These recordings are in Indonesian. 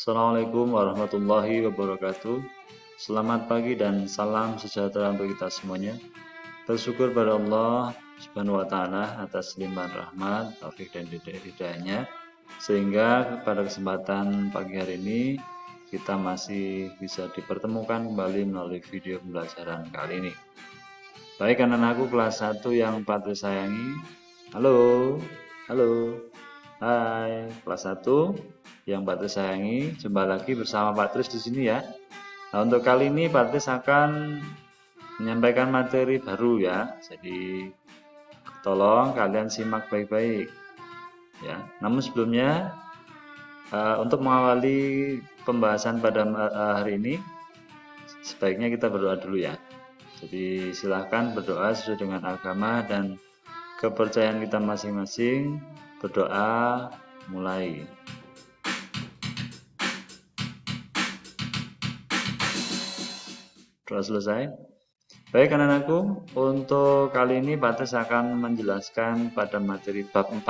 Assalamualaikum warahmatullahi wabarakatuh. Selamat pagi dan salam sejahtera untuk kita semuanya. Bersyukur pada Allah Subhanahu wa taala atas limpahan rahmat, taufik dan hidayahnya sehingga pada kesempatan pagi hari ini kita masih bisa dipertemukan kembali melalui video pembelajaran kali ini. Baik anak-anakku kelas 1 yang patut sayangi. Halo. Halo. Hai, kelas 1 yang Pak Tris sayangi, jumpa lagi bersama Pak Tris di sini ya. Nah, untuk kali ini Pak Tris akan menyampaikan materi baru ya. Jadi tolong kalian simak baik-baik ya. Namun sebelumnya untuk mengawali pembahasan pada hari ini sebaiknya kita berdoa dulu ya. Jadi silahkan berdoa sesuai dengan agama dan kepercayaan kita masing-masing. Berdoa mulai. Doa selesai. Baik anak-anakku, untuk kali ini Pak Tes akan menjelaskan pada materi bab 4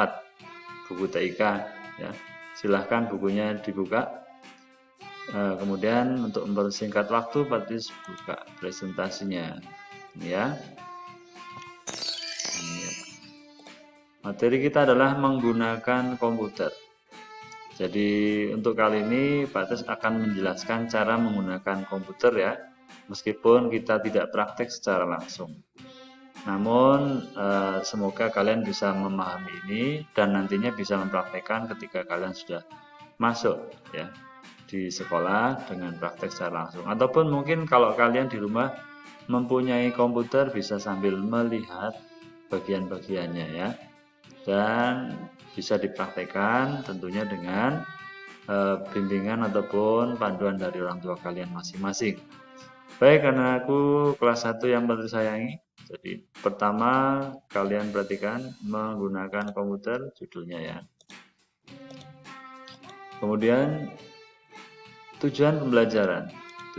buku TIK ya. Silahkan bukunya dibuka. Kemudian untuk mempersingkat waktu Pak Tes buka presentasinya. Ini ya. Ini. Materi kita adalah menggunakan komputer. Jadi untuk kali ini Pak Tes akan menjelaskan cara menggunakan komputer ya. Meskipun kita tidak praktek secara langsung. Namun semoga kalian bisa memahami ini dan nantinya bisa mempraktekkan ketika kalian sudah masuk ya di sekolah dengan praktek secara langsung. Ataupun mungkin kalau kalian di rumah mempunyai komputer bisa sambil melihat bagian-bagiannya ya. Dan bisa dipraktekkan tentunya dengan bimbingan ataupun panduan dari orang tua kalian masing-masing. Baik, karena aku kelas 1 yang tersayangi. Jadi pertama kalian perhatikan menggunakan komputer judulnya ya. Kemudian tujuan pembelajaran.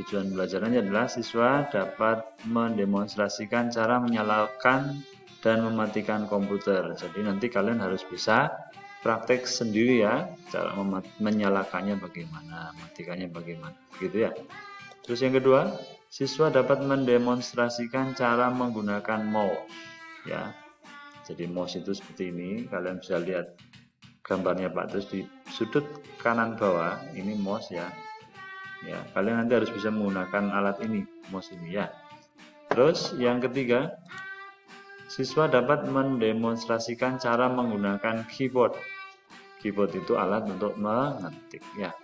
Tujuan pembelajarannya adalah siswa dapat mendemonstrasikan cara menyalakan dan mematikan komputer. Jadi nanti kalian harus bisa praktek sendiri ya, cara menyalakannya bagaimana, mematikannya bagaimana, gitu ya. Terus yang kedua, siswa dapat mendemonstrasikan cara menggunakan mouse ya. Jadi mouse itu seperti ini, kalian bisa lihat gambarnya Pak Terus di sudut kanan bawah, ini mouse ya. Ya, kalian nanti harus bisa menggunakan alat ini, mouse ini ya. Terus yang ketiga, siswa dapat mendemonstrasikan cara menggunakan keyboard. Keyboard itu alat untuk mengetik ya.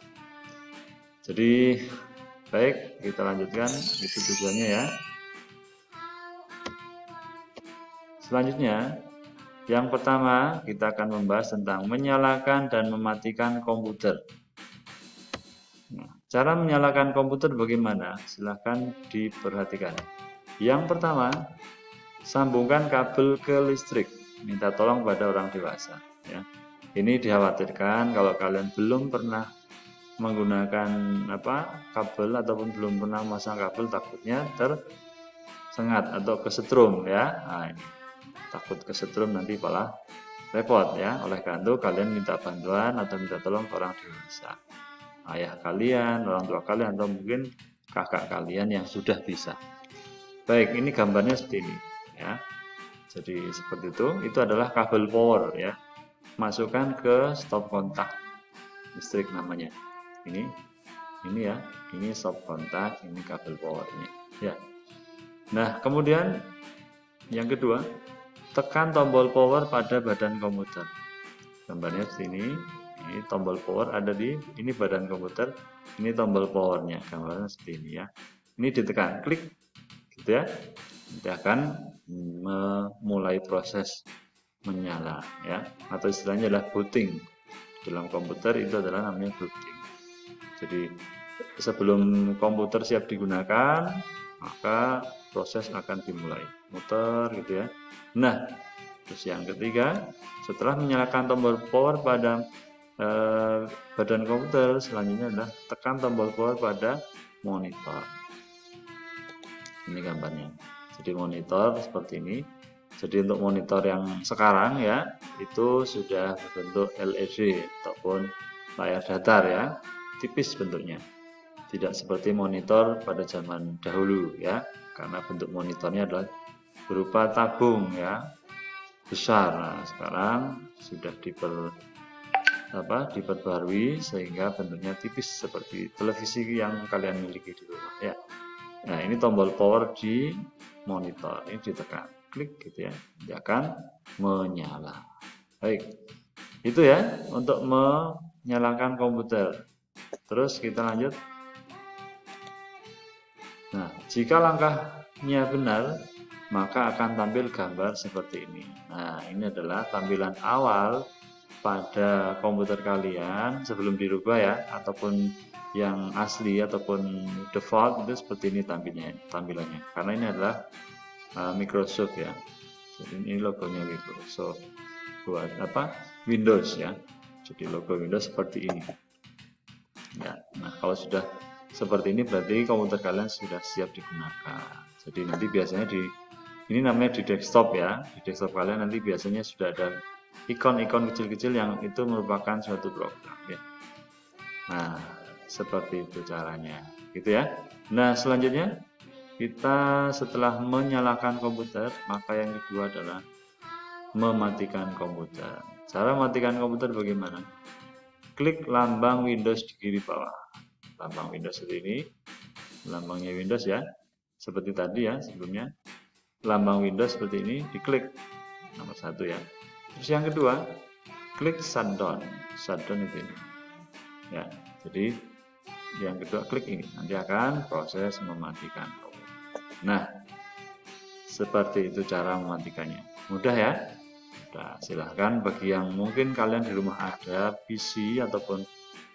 Jadi baik, kita lanjutkan, itu tujuannya ya. Selanjutnya, yang pertama kita akan membahas tentang menyalakan dan mematikan komputer. Nah, cara menyalakan komputer bagaimana? Silahkan diperhatikan. Yang pertama, sambungkan kabel ke listrik. Minta tolong pada orang dewasa. Ya. Ini dikhawatirkan kalau kalian belum pernah menggunakan kabel ataupun belum pernah memasang kabel, takutnya tersengat atau kesetrum ya. Nah, ini takut kesetrum nanti malah repot ya. Oleh karena itu kalian minta bantuan atau minta tolong ke orang dewasa, ayah kalian, orang tua kalian, atau mungkin kakak kalian yang sudah bisa. Baik, ini gambarnya seperti ini ya. Jadi seperti itu adalah kabel power ya. Masukkan ke stop kontak listrik namanya. Ini ya, ini stop kontak, ini kabel powernya ya. Nah, kemudian yang kedua, tekan tombol power pada badan komputer. Gambarnya seperti ini tombol power ada di ini badan komputer, ini tombol powernya, gambarnya seperti ini ya. Ini ditekan, klik gitu ya. Nanti akan memulai proses menyala ya, atau istilahnya adalah booting. Dalam komputer itu adalah namanya booting. Jadi sebelum komputer siap digunakan, maka proses akan dimulai, muter gitu ya. Nah, terus yang ketiga, setelah menyalakan tombol power pada badan komputer, selanjutnya adalah tekan tombol power pada monitor. Ini gambarnya. Jadi monitor seperti ini. Jadi untuk monitor yang sekarang ya, itu sudah berbentuk LED ataupun layar datar ya. tipis bentuknya. Tidak seperti monitor pada zaman dahulu ya, karena bentuk monitornya adalah berupa tabung ya, besar. Nah, sekarang sudah diperbarui sehingga bentuknya tipis seperti televisi yang kalian miliki di rumah ya. Nah, ini tombol power di monitor, ini ditekan, klik gitu ya, dia akan menyala. Baik, itu ya untuk menyalakan komputer. Terus kita lanjut. Nah, jika langkahnya benar, maka akan tampil gambar seperti ini. Nah, ini adalah tampilan awal pada komputer kalian sebelum dirubah ya, ataupun yang asli ataupun default itu seperti ini tampilannya. Karena ini adalah Microsoft ya. Jadi ini logonya Microsoft buat Windows ya. Jadi logo Windows seperti ini. Ya, nah kalau sudah seperti ini berarti komputer kalian sudah siap digunakan. Jadi nanti biasanya ini namanya di desktop ya. Di desktop kalian nanti biasanya sudah ada ikon-ikon kecil-kecil yang itu merupakan suatu program ya. Nah, seperti itu caranya, gitu ya. Nah, selanjutnya kita setelah menyalakan komputer, maka yang kedua adalah mematikan komputer. Cara mematikan komputer bagaimana? Klik lambang Windows di kiri bawah. Lambang Windows seperti ini, lambangnya Windows ya, seperti tadi ya sebelumnya. Lambang Windows seperti ini, diklik nomor 1 ya. Terus yang kedua, klik shutdown. Shutdown itu ini. Ya, jadi yang kedua klik ini, nanti akan proses mematikan komputer. Nah, seperti itu cara mematikannya. Mudah ya? Nah, silahkan bagi yang mungkin kalian di rumah ada PC ataupun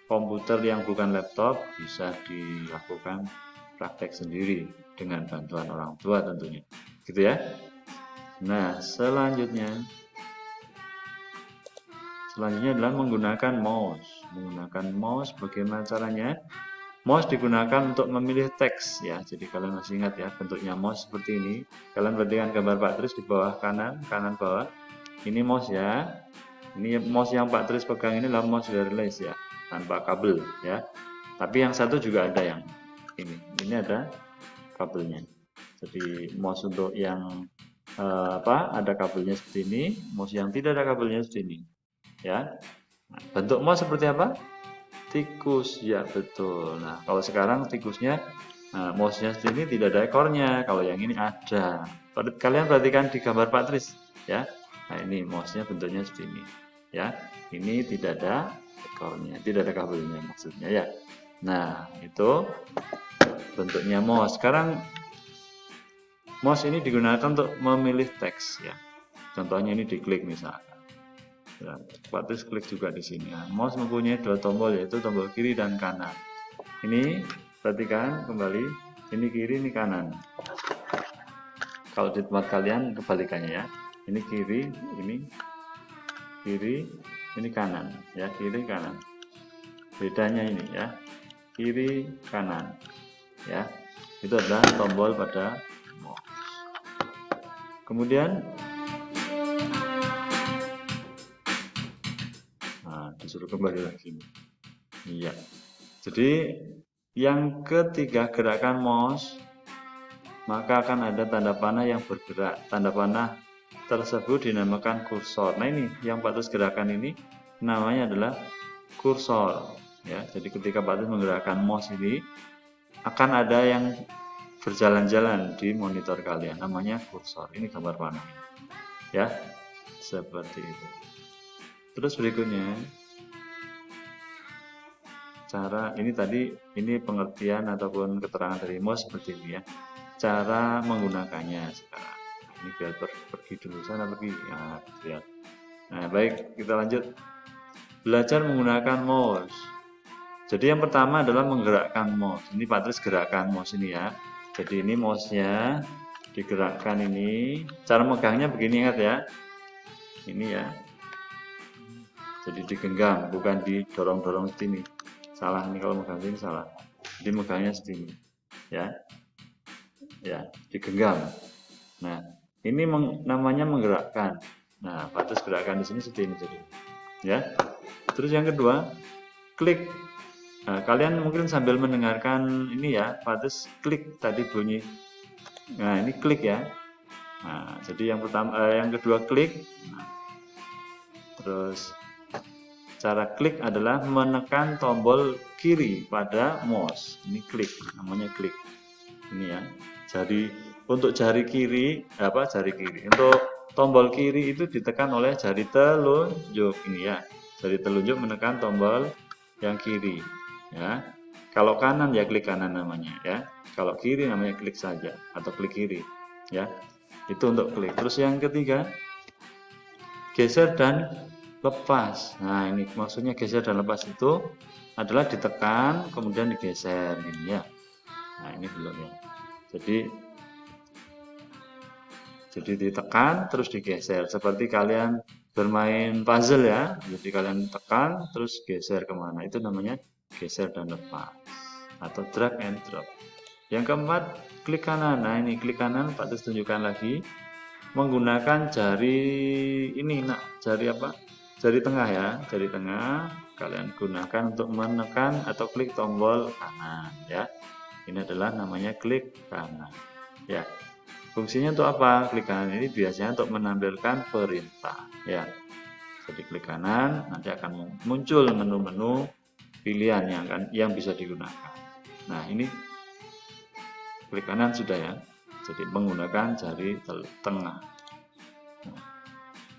komputer yang bukan laptop, bisa dilakukan praktek sendiri dengan bantuan orang tua tentunya. Gitu ya. Nah, selanjutnya adalah menggunakan mouse. Menggunakan mouse bagaimana caranya? Mouse digunakan untuk memilih teks ya. Jadi kalian masih ingat ya bentuknya mouse seperti ini. Kalian perhatikan gambar Pak Tris di bawah kanan bawah. Ini mouse ya. Ini mouse yang Pak Tris pegang ini adalah mouse wireless ya, tanpa kabel ya. Tapi yang satu juga ada yang ini. Ini ada kabelnya. Jadi mouse untuk yang ada kabelnya seperti ini, mouse yang tidak ada kabelnya seperti ini. Ya. Nah, bentuk mouse seperti apa? Tikus ya, betul. Nah, kalau sekarang tikusnya mouse-nya seperti ini tidak ada ekornya. Kalau yang ini ada. Kalian perhatikan di gambar Pak Tris ya. Nah, ini mouse-nya bentuknya seperti ini. Ya. Ini tidak ada ekornya, tidak ada kabelnya maksudnya ya. Nah, itu bentuknya mouse. Sekarang mouse ini digunakan untuk memilih teks ya. Contohnya ini diklik misalkan. Ya, Pak Tris klik juga di sini. Nah, mouse mempunyai dua tombol yaitu tombol kiri dan kanan. Ini perhatikan kembali, ini kiri, ini kanan. Kalau di tempat kalian kebalikannya ya. Ini kiri, ini kanan ya, kiri kanan. Bedanya ini ya. Kiri kanan. Ya. Itu adalah tombol pada mouse. Kemudian disuruh kembali lagi. Iya. Jadi yang ketiga gerakan mouse, maka akan ada tanda panah yang bergerak. Tanda panah tersebut dinamakan kursor. Nah ini yang Pak Tris gerakan ini namanya adalah kursor. Ya, jadi ketika Pak Tris menggerakkan mouse ini akan ada yang berjalan-jalan di monitor kalian. Namanya kursor. Ini gambar panah. Ya, seperti itu. Terus berikutnya. Cara ini tadi pengertian ataupun keterangan dari mouse seperti ini ya. Cara menggunakannya sekarang. Ini biar pergi dulu sana pergi ya. Nah, baik, kita lanjut. Belajar menggunakan mouse. Jadi yang pertama adalah menggerakkan mouse. Ini Pak Tris gerakan mouse ini ya. Jadi ini mouse-nya digerakkan ini. Cara megangnya begini ingat ya. Ini ya. Jadi digenggam, bukan didorong-dorong seperti ini. Salah nih kalau megang ini salah. Jadi megangnya seperti ini. Ya. Ya, digenggam. Nah, ini namanya menggerakkan. Nah, batas gerakan di sini seperti ini jadi. Ya. Terus yang kedua, klik Nah, kalian mungkin sambil mendengarkan ini ya, Pak Tris klik tadi bunyi. Nah, ini klik ya. Nah, jadi yang pertama, yang kedua klik. Nah, terus cara klik adalah menekan tombol kiri pada mouse. Ini klik, namanya klik. Ini ya. Jadi untuk jari kiri, jari kiri. Untuk tombol kiri itu ditekan oleh jari telunjuk ini ya. Jari telunjuk menekan tombol yang kiri, ya. Kalau kanan ya klik kanan namanya ya. Kalau kiri namanya klik saja atau klik kiri, ya. Itu untuk klik. Terus yang ketiga, geser dan lepas. Nah, ini maksudnya geser dan lepas itu adalah ditekan kemudian digeser ini ya. Nah, ini belum ya. Jadi ditekan terus digeser seperti kalian bermain puzzle ya. Jadi kalian tekan terus geser kemana, itu namanya geser dan lepas atau drag and drop. Yang keempat, klik kanan. Nah, ini klik kanan Pak Tis tunjukkan lagi menggunakan jari ini, jari apa? Jari tengah ya, jari tengah kalian gunakan untuk menekan atau klik tombol kanan ya. Ini adalah namanya klik kanan ya. Fungsinya untuk apa? Klik kanan ini biasanya untuk menampilkan perintah ya. Jadi klik kanan nanti akan muncul menu-menu pilihan yang bisa digunakan. Nah, ini klik kanan sudah ya. Jadi menggunakan jari tengah. Nah,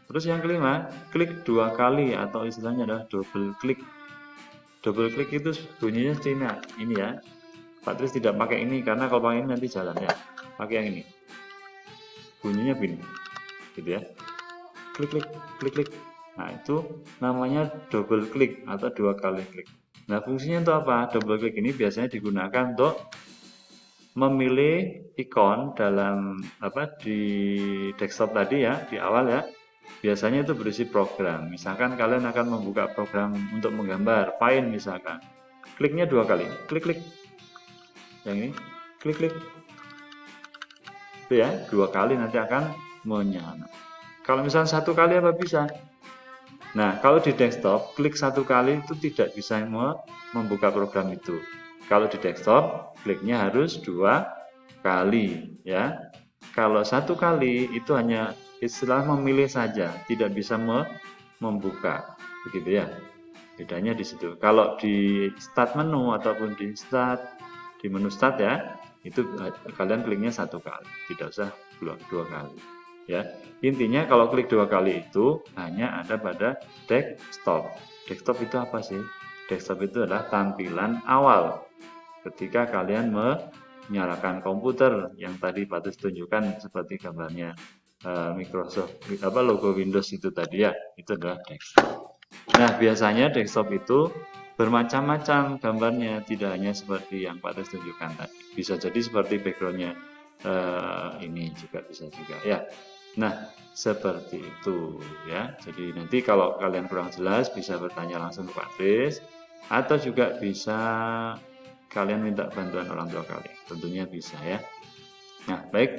terus yang kelima, klik 2 kali atau istilahnya adalah double klik. Double klik itu bunyinya Cina. Ini ya. Pak Tris tidak pakai ini karena kalau pakai ini nanti jalan ya. Pakai yang ini. Bunyinya begini. Gitu ya. Klik klik klik klik. Nah, itu namanya double klik atau 2 kali klik. Nah, fungsinya untuk apa? Double klik ini biasanya digunakan untuk memilih ikon dalam di desktop tadi ya, di awal ya. Biasanya itu berisi program. Misalkan kalian akan membuka program untuk menggambar, Paint misalkan. Kliknya 2 kali. Klik klik. Yang ini klik klik. Itu ya, 2 kali nanti akan menyala. Kalau misalnya 1 kali apa bisa? Nah, kalau di desktop, klik 1 kali itu tidak bisa membuka program itu. Kalau di desktop, kliknya harus 2 kali ya. Kalau 1 kali itu hanya istilah memilih saja, tidak bisa membuka. Begitu ya. Bedanya di situ. Kalau di start menu ataupun di menu start ya, itu kalian kliknya 1 kali, tidak usah 2 kali. Ya, intinya kalau klik 2 kali itu hanya ada pada desktop. Desktop itu apa sih? Desktop itu adalah tampilan awal ketika kalian menyalakan komputer yang tadi Pak Tis tunjukkan seperti gambarnya Microsoft logo Windows itu tadi ya, itu adalah desktop. Nah, biasanya desktop itu bermacam-macam gambarnya, tidak hanya seperti yang Pak Tis tunjukkan tadi. Bisa jadi seperti backgroundnya ini juga bisa juga ya. Nah, seperti itu ya. Jadi nanti kalau kalian kurang jelas bisa bertanya langsung ke Pak Tris atau juga bisa kalian minta bantuan orang tua kalian. Tentunya bisa ya. Nah, baik.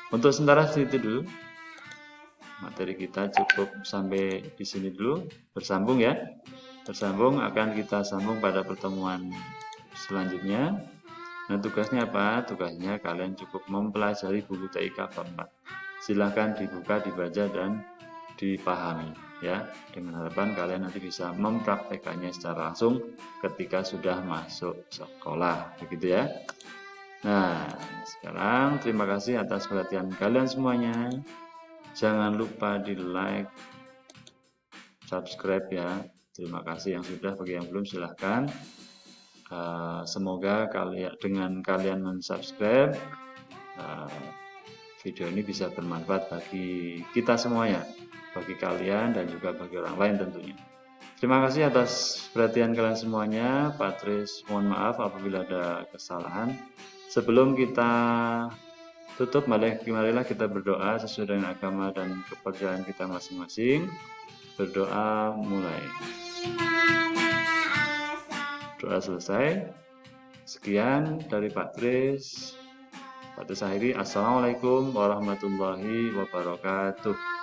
Untuk sementara segitu dulu. Materi kita cukup sampai di sini dulu. Bersambung ya. Bersambung akan kita sambung pada pertemuan selanjutnya. Nah, tugasnya apa? Tugasnya kalian cukup mempelajari buku TIK bab 4. Silahkan dibuka, dibaca, dan dipahami ya. Dengan harapan kalian nanti bisa mempraktekannya secara langsung ketika sudah masuk sekolah. Begitu ya. Nah, sekarang terima kasih atas perhatian kalian semuanya. Jangan lupa di like, subscribe ya. Terima kasih yang sudah, bagi yang belum silahkan. Semoga dengan kalian mensubscribe video ini bisa bermanfaat bagi kita semuanya, bagi kalian dan juga bagi orang lain tentunya. Terima kasih atas perhatian kalian semuanya. Pak Tris mohon maaf apabila ada kesalahan. Sebelum kita tutup, marilah kita berdoa sesuai dengan agama dan kepercayaan kita masing-masing. Berdoa mulai. Doa selesai. Sekian dari Pak Tris. Pak Tris akhiri. Assalamualaikum warahmatullahi wabarakatuh.